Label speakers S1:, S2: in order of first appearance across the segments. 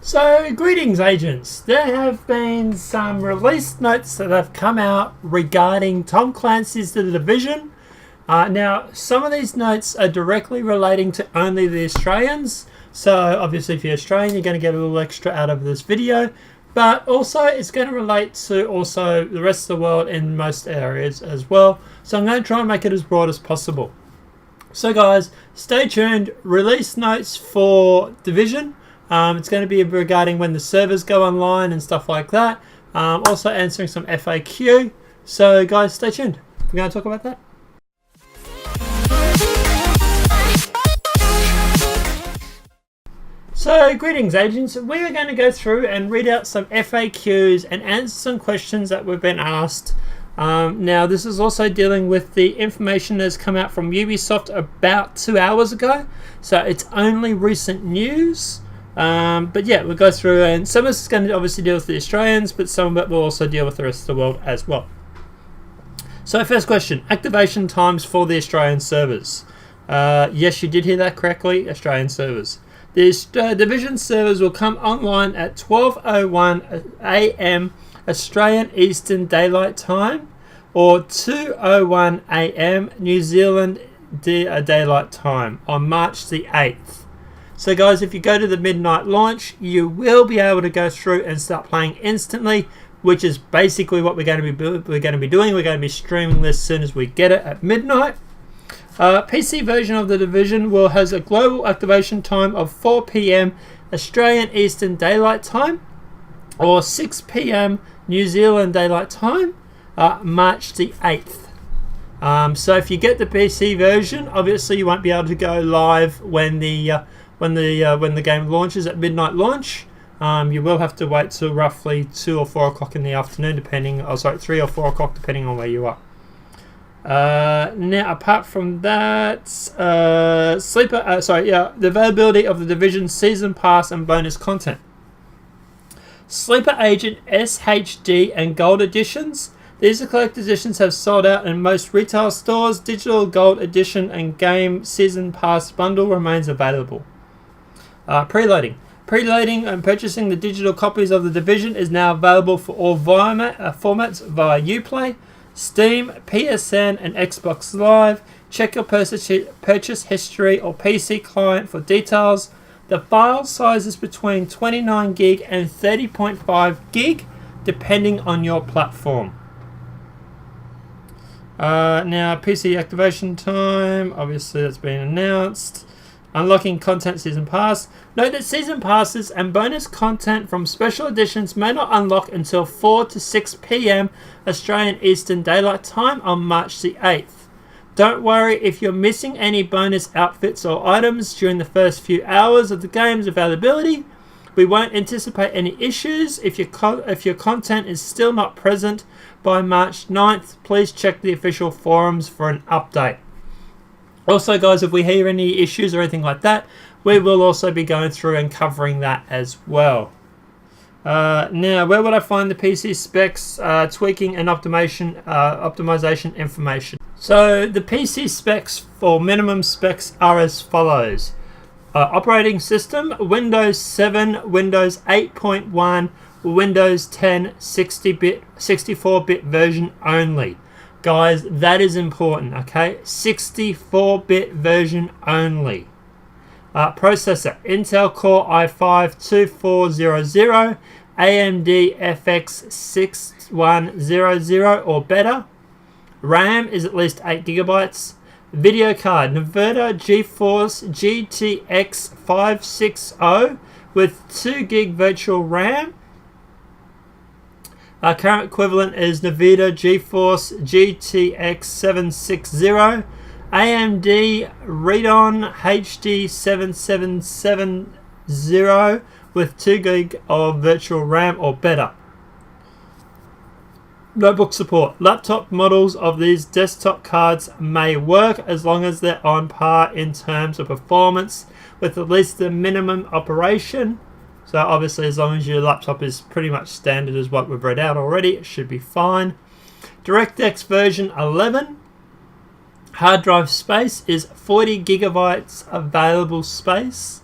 S1: So, greetings agents. There have been some release notes that have come out regarding Tom Clancy's The Division. Now, some of these notes are directly relating to only the Australians. So, obviously if you're Australian, you're going to get a little extra out of this video. But also, it's going to relate to also the rest of the world in most areas as well. So, I'm going to try and make it as broad as possible. So guys, stay tuned. Release notes for Division. It's going to be regarding when the servers go online and stuff like that. Also answering some FAQ. So guys, stay tuned. We're going to talk about that. So greetings agents. We are going to go through and read out some FAQs and answer some questions that we've been asked. Now this is also dealing with the information that's come out from Ubisoft about 2 hours ago. So it's only recent news. But yeah, we'll go through, and some of this is going to obviously deal with the Australians, but some of it will also deal with the rest of the world as well. So first question, activation times for the Australian servers. Yes, you did hear that correctly, Australian servers. The Division servers will come online at 12:01 AM Australian Eastern Daylight Time or 2:01 AM New Zealand Daylight Time on March the 8th. So guys, if you go to the midnight launch, you will be able to go through and start playing instantly, which is basically what we're going to be doing. We're going to be streaming this as soon as we get it at midnight. PC version of the Division has a global activation time of 4 PM Australian Eastern Daylight Time or 6 PM New Zealand Daylight Time, March the 8th. So if you get the PC version, obviously you won't be able to go live when the game launches at midnight launch. You will have to wait till roughly 2 or 4 o'clock in the afternoon, 3 or 4 o'clock, depending on where you are. Now, apart from that, the availability of the Division Season Pass and bonus content. Sleeper Agent SHD and Gold Editions. These collector's editions have sold out in most retail stores. Digital Gold Edition and Game Season Pass bundle remains available. Preloading. Preloading and purchasing the digital copies of the Division is now available for all formats via Uplay, Steam, PSN and Xbox Live. Check your purchase history or PC client for details. The file size is between 29 gig and 30.5 gig depending on your platform. Now PC activation time, obviously that's been announced. Unlocking content season pass. Note that season passes and bonus content from special editions may not unlock until 4 to 6 PM Australian Eastern Daylight Time on March the 8th. Don't worry if you're missing any bonus outfits or items during the first few hours of the game's availability. We won't anticipate any issues. If your content is still not present by March 9th, please check the official forums for an update. Also guys, if we hear any issues or anything like that, we will also be going through and covering that as well. Now, where would I find the PC specs, tweaking and optimization information? So the PC specs for minimum specs are as follows. Operating system, Windows 7, Windows 8.1, Windows 10 64-bit version only. Guys, that is important, okay? 64-bit version only. Processor, Intel Core i5-2400, AMD FX 6100 or better. RAM is at least 8 gigabytes. Video card, Nvidia GeForce GTX 560 with 2 gig virtual RAM. Current equivalent is Nvidia GeForce GTX 760, AMD Radeon HD 7770 with 2 gig of virtual RAM or better. Notebook support. Laptop models of these desktop cards may work as long as they're on par in terms of performance with at least the minimum operation. So obviously as long as your laptop is pretty much standard as what we've read out already, it should be fine. DirectX version 11. Hard drive space is 40 gigabytes available space.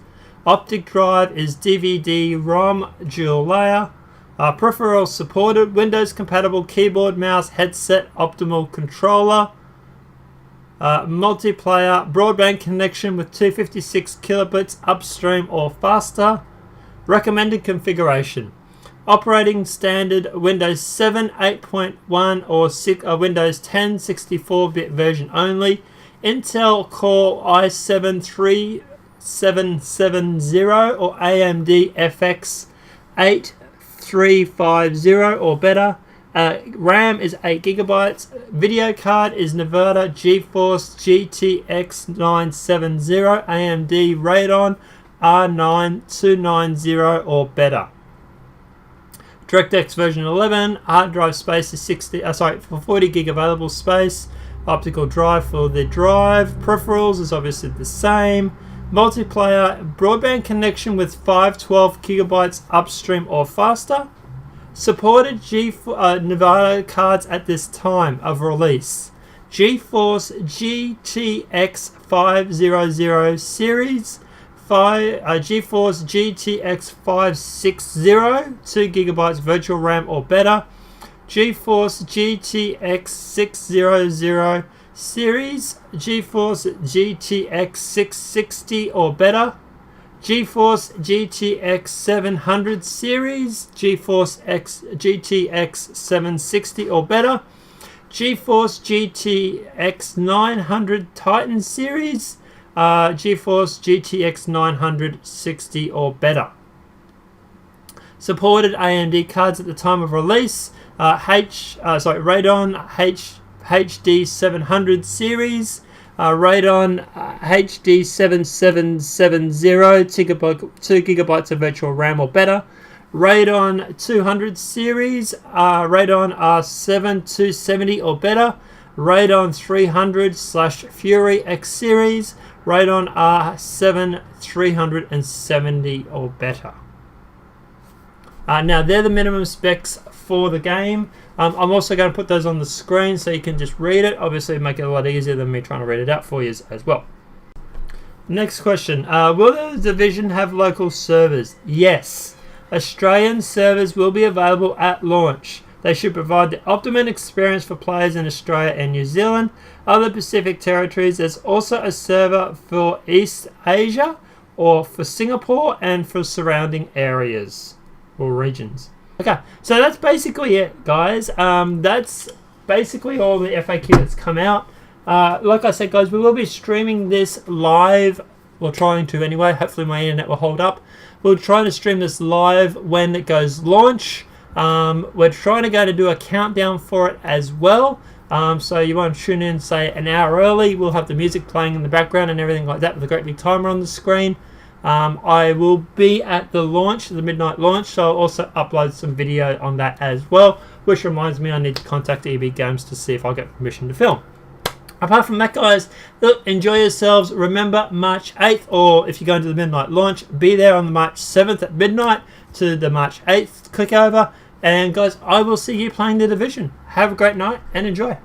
S1: Optic drive is DVD-ROM dual layer. Peripherals supported, Windows compatible keyboard, mouse, headset, optimal controller. Multiplayer, broadband connection with 256 kilobits upstream or faster. Recommended configuration. Operating standard Windows 7 8.1 or Windows 10 64-bit version only. Intel Core i7 3770 or AMD FX 8350 or better. RAM is 8 gigabytes. Video card is Nevada GeForce GTX 970 AMD Radeon R9 290 or better. DirectX version 11. Hard drive space is 40 gig available space. Optical drive for the drive. Peripherals is obviously the same. Multiplayer, broadband connection with 512 gigabytes upstream or faster. Supported Nevada cards at this time of release. GeForce GTX 500 series, GeForce GTX 560, 2 gigabytes virtual RAM or better. GeForce GTX 600 series, GeForce GTX 660 or better. GeForce GTX 700 series, GeForce GTX 760 or better. GeForce GTX 900 Titan series, GeForce GTX 960 or better. Supported AMD cards at the time of release. Radeon HD 700 series, Radeon HD 7770, 2 gigabytes of virtual RAM or better. Radeon 200 series, Radeon R7 270 or better. Radeon 300/Fury X series, Radeon R7 370 or better. Now they're the minimum specs for the game. I'm also going to put those on the screen so you can just read it. Obviously make it a lot easier than me trying to read it out for you as well. Next question. Will the Division have local servers? Yes. Australian servers will be available at launch. They should provide the optimum experience for players in Australia and New Zealand. Other Pacific territories, there's also a server for East Asia or for Singapore and for surrounding areas or regions. Okay, so that's basically it, guys. That's basically all the FAQ that's come out. Like I said, guys, we will be streaming this live. We're trying to anyway. Hopefully my internet will hold up. We're trying to stream this live when it goes launch. We're trying to do a countdown for it as well. So you want to tune in, say, an hour early. We'll have the music playing in the background and everything like that with a great big timer on the screen. I will be at the launch, the midnight launch, so I'll also upload some video on that as well, which reminds me I need to contact EB Games to see if I get permission to film. Apart from that, guys, look, enjoy yourselves. Remember, March 8th, or if you're going to the midnight launch, be there on the March 7th at midnight to the March 8th click over. And guys, I will see you playing the Division. Have a great night and enjoy.